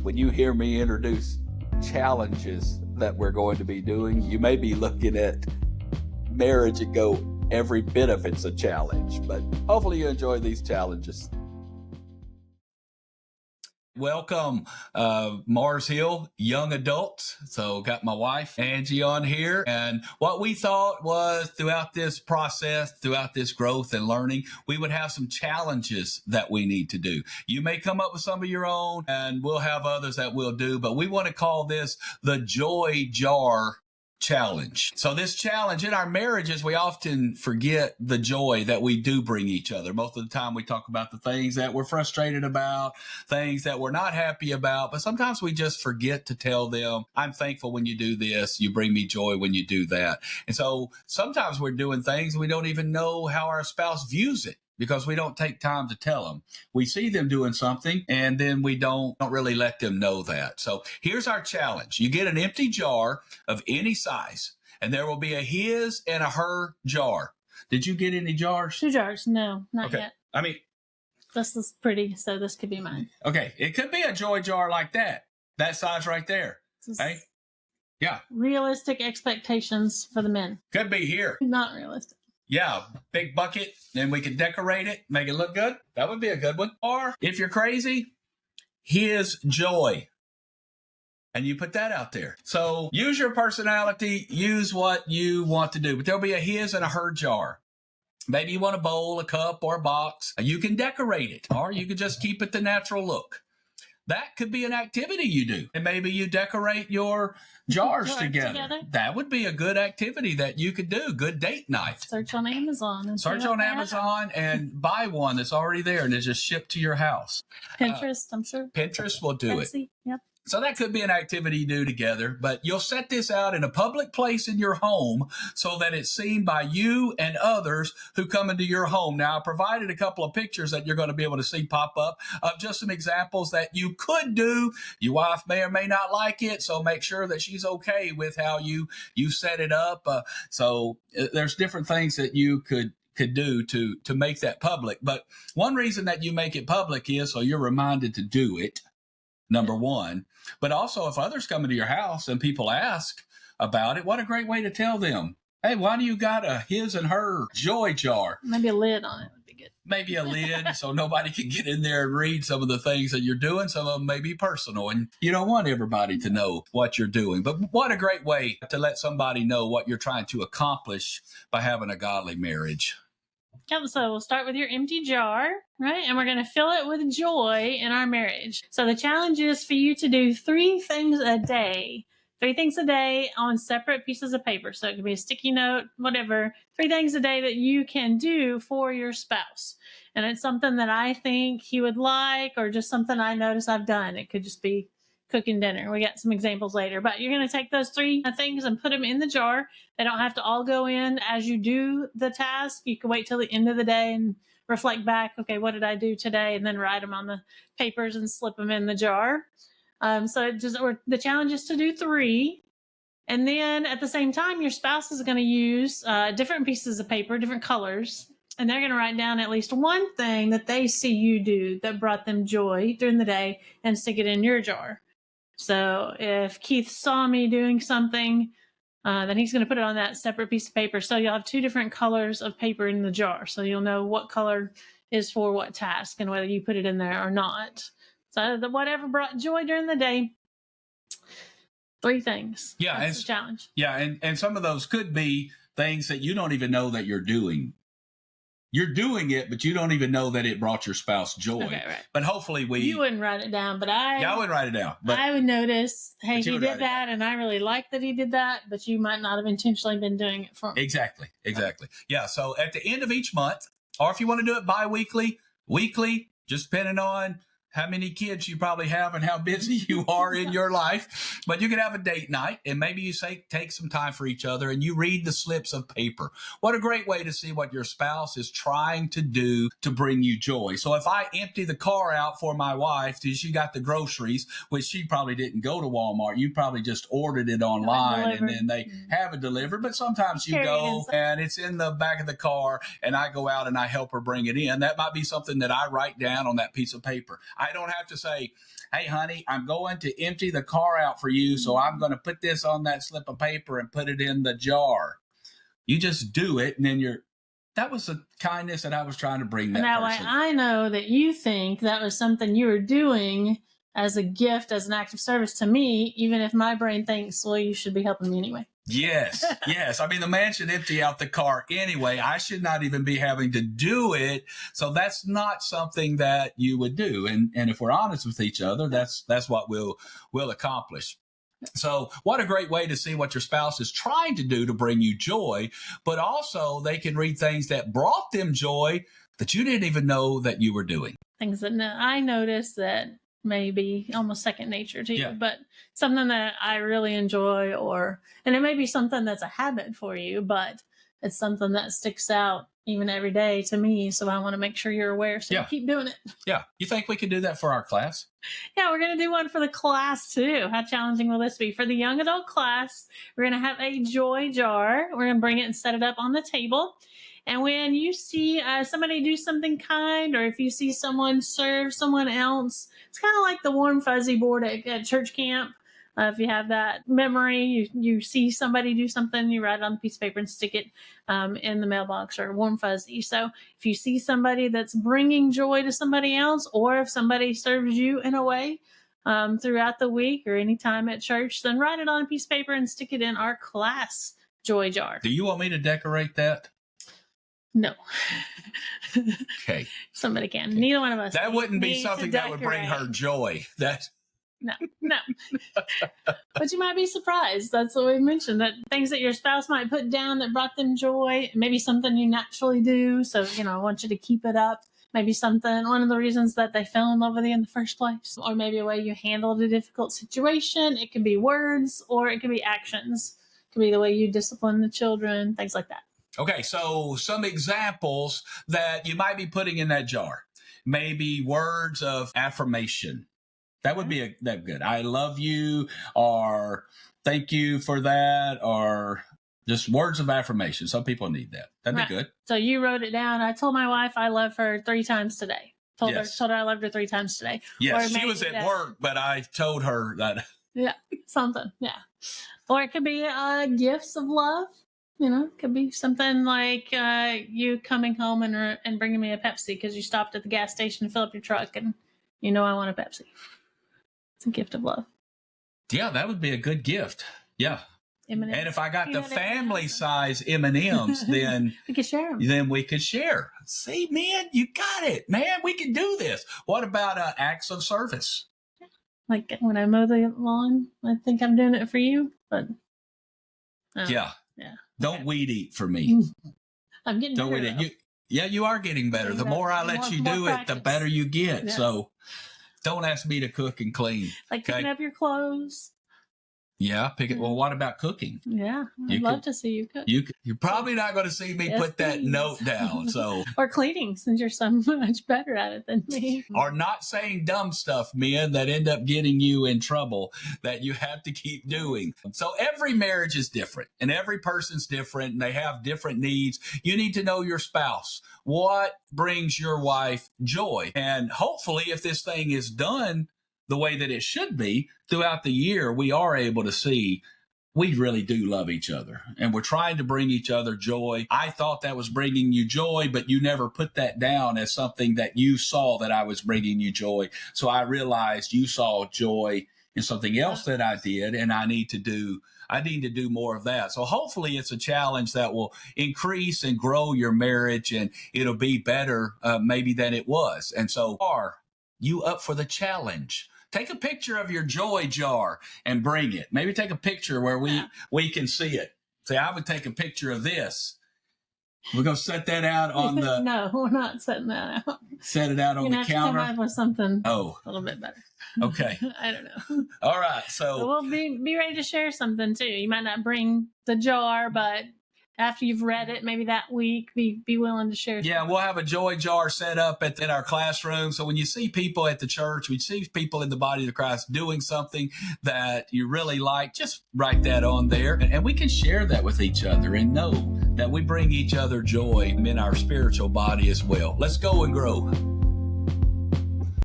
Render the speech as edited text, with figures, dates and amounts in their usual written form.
When you hear me introduce challenges that we're going to be doing, you may be looking at marriage and go, every bit of it's a challenge, but hopefully you enjoy these challenges. Welcome, Mars Hill, young adults. So got my wife, Anji, on here. And what we thought was throughout this process, throughout this growth and learning, we would have some challenges that we need to do. You may come up with some of your own, and we'll have others that we'll do, but we want to call this the Joy Jar Challenge. So this challenge in our marriages, we often forget the joy that we do bring each other. Most of the time we talk about the things that we're frustrated about, things that we're not happy about, but sometimes we just forget to tell them, I'm thankful when you do this. You bring me joy when you do that. And so sometimes we're doing things we don't even know how our spouse views it, because we don't take time to tell them. We see them doing something and then we don't really let them know that. So here's our challenge. You get an empty jar of any size, and there will be a his and a her jar. Did you get any jars? 2 jars. No, not Okay. yet. I mean, This is pretty, so this could be mine. okay. It could be a joy jar like that size right there. This is Hey? Yeah. realistic expectations for the men. Could be here. Not realistic. Yeah, big bucket, and we can decorate it, make it look good. That would be a good one. Or if you're crazy, his joy. And you put that out there. So use your personality, use what you want to do. But there'll be a his and a her jar. Maybe you want a bowl, a cup, or a box. You can decorate it, or you can just keep it the natural look. That could be an activity you do. And maybe you decorate your jars together. That would be a good activity that you could do. Good date night. Search on Amazon. And Search on Amazon and buy one that's already there and it's just shipped to your house. Pinterest, I'm sure. Pinterest will do it. Yep. So that could be an activity you do together, but you'll set this out in a public place in your home so that it's seen by you and others who come into your home. Now, I provided a couple of pictures that you're going to be able to see pop up of just some examples that you could do. Your wife may or may not like it, so make sure that she's okay with how you set it up. So there's different things that you could do to make that public. But one reason that you make it public is so you're reminded to do it. Number one, but also if others come into your house and people ask about it, what a great way to tell them, hey, why do you got a his and her joy jar? Maybe a lid on it would be good. Maybe a lid so nobody can get in there and read some of the things that you're doing. Some of them may be personal and you don't want everybody to know what you're doing. But what a great way to let somebody know what you're trying to accomplish by having a godly marriage. Yep, so we'll start with your empty jar, right? And we're going to fill it with joy in our marriage. So the challenge is for you to do 3 things a day. 3 things a day on separate pieces of paper. So it could be a sticky note, whatever. 3 things a day that you can do for your spouse. And it's something that I think he would like or just something I notice I've done. It could just be cooking dinner. We got some examples later, but you're going to take those 3 things and put them in the jar. They don't have to all go in as you do the task. You can wait till the end of the day and reflect back. Okay, what did I do today? And then write them on the papers and slip them in the jar. The challenge is to do 3. And then at the same time, your spouse is going to use different pieces of paper, different colors. And they're going to write down at least 1 thing that they see you do that brought them joy during the day and stick it in your jar. So if Keith saw me doing something, then he's going to put it on that separate piece of paper. So you'll have 2 different colors of paper in the jar. So you'll know what color is for what task and whether you put it in there or not. So whatever brought joy during the day, 3 things. Yeah. That's the challenge. Yeah. And some of those could be things that you don't even know that you're doing. You're doing it, but you don't even know that it brought your spouse joy. Okay, right. But hopefully you wouldn't write it down, but I would write it down. But I would notice, hey, he did that, and I really like that he did that, but you might not have intentionally been doing it for him. Exactly. Yeah. So at the end of each month, or if you want to do it bi-weekly, weekly, just depending on how many kids you probably have and how busy you are in your life. But you could have a date night and maybe you take some time for each other and you read the slips of paper. What a great way to see what your spouse is trying to do to bring you joy. So if I empty the car out for my wife, she got the groceries, which she probably didn't go to Walmart. You probably just ordered it online and then they have it delivered. But sometimes you go and it's in the back of the car and I go out and I help her bring it in. That might be something that I write down on that piece of paper. I don't have to say, hey, honey, I'm going to empty the car out for you, so I'm going to put this on that slip of paper and put it in the jar. You just do it, and then that was the kindness that I was trying to bring that that person. way I know that you think that was something you were doing as a gift, as an act of service to me, even if my brain thinks, well, you should be helping me anyway. Yes, yes. I mean, the man should empty out the car anyway. I should not even be having to do it. So that's not something that you would do. And if we're honest with each other, that's what we'll accomplish. So what a great way to see what your spouse is trying to do to bring you joy, but also they can read things that brought them joy that you didn't even know that you were doing. Things that I noticed that may be almost second nature to you, but something that I really enjoy, and it may be something that's a habit for you, but it's something that sticks out even every day to me. So I want to make sure you're aware. So you keep doing it. Yeah. You think we can do that for our class? Yeah, we're going to do one for the class too. How challenging will this be? For the young adult class, we're going to have a joy jar. We're going to bring it and set it up on the table. And when you see somebody do something kind, or if you see someone serve someone else, it's kind of like the warm fuzzy board at church camp. If you have that memory, you see somebody do something, you write it on a piece of paper and stick it in the mailbox, or warm fuzzy. So if you see somebody that's bringing joy to somebody else, or if somebody serves you in a way throughout the week or any time at church, then write it on a piece of paper and stick it in our class joy jar. Do you want me to decorate that? No. Okay. Somebody can. Neither one of us. That wouldn't be something that would bring her joy. No. But you might be surprised. That's what we mentioned, that things that your spouse might put down that brought them joy, maybe something you naturally do. So, I want you to keep it up. Maybe one of the reasons that they fell in love with you in the first place, or maybe a way you handled a difficult situation. It could be words, or it could be actions. It could be the way you discipline the children, things like that. Okay, so some examples that you might be putting in that jar. Maybe words of affirmation. That would be that good. I love you, or thank you for that, or just words of affirmation. Some people need that. That'd be good. So you wrote it down. I told my wife I love her 3 times today. Told her I loved her 3 times today. Yes, she was at work, but I told her that. Yeah, something. Yeah. Or it could be gifts of love. It could be something like you coming home and bringing me a Pepsi because you stopped at the gas station to fill up your truck, and I want a Pepsi. It's a gift of love. Yeah, that would be a good gift. Yeah. M&Ms. And if I got the family size M&Ms, then we could share them. Then we could share. See, man, you got it, man. We can do this. What about acts of service? Like when I mow the lawn, I think I'm doing it for you, but yeah. Don't weed eat for me. I'm getting better. Don't weed eat. You are getting better. The more I let you do it, the better you get. Yeah. So don't ask me to cook and clean. Like picking up your clothes. Yeah, pick it. Well, what about cooking? Yeah, I'd love to see you cook. You're probably not going to see me put that note down. So or cleaning, since you're so much better at it than me. Or not saying dumb stuff, men, that end up getting you in trouble that you have to keep doing. So every marriage is different, and every person's different, and they have different needs. You need to know your spouse. What brings your wife joy? And hopefully, if this thing is done the way that it should be throughout the year, we are able to see we really do love each other, and we're trying to bring each other joy. I thought that was bringing you joy, but you never put that down as something that you saw that I was bringing you joy. So I realized you saw joy in something else that I did, and I need to do more of that. So hopefully it's a challenge that will increase and grow your marriage, and it'll be better maybe than it was. And so are you up for the challenge? Take a picture of your joy jar and bring it. Maybe take a picture where we can see it. Say, I would take a picture of this. We're going to set that out on the... No, we're not setting that out. Set it out on the counter? Come up with something a little bit better. Okay. I don't know. All right. So we'll be ready to share something too. You might not bring the jar, but after you've read it, maybe that week, be willing to share. Yeah, we'll have a joy jar set up in our classroom. So when you see people at the church, we see people in the body of Christ doing something that you really like, just write that on there. And we can share that with each other and know that we bring each other joy in our spiritual body as well. Let's go and grow.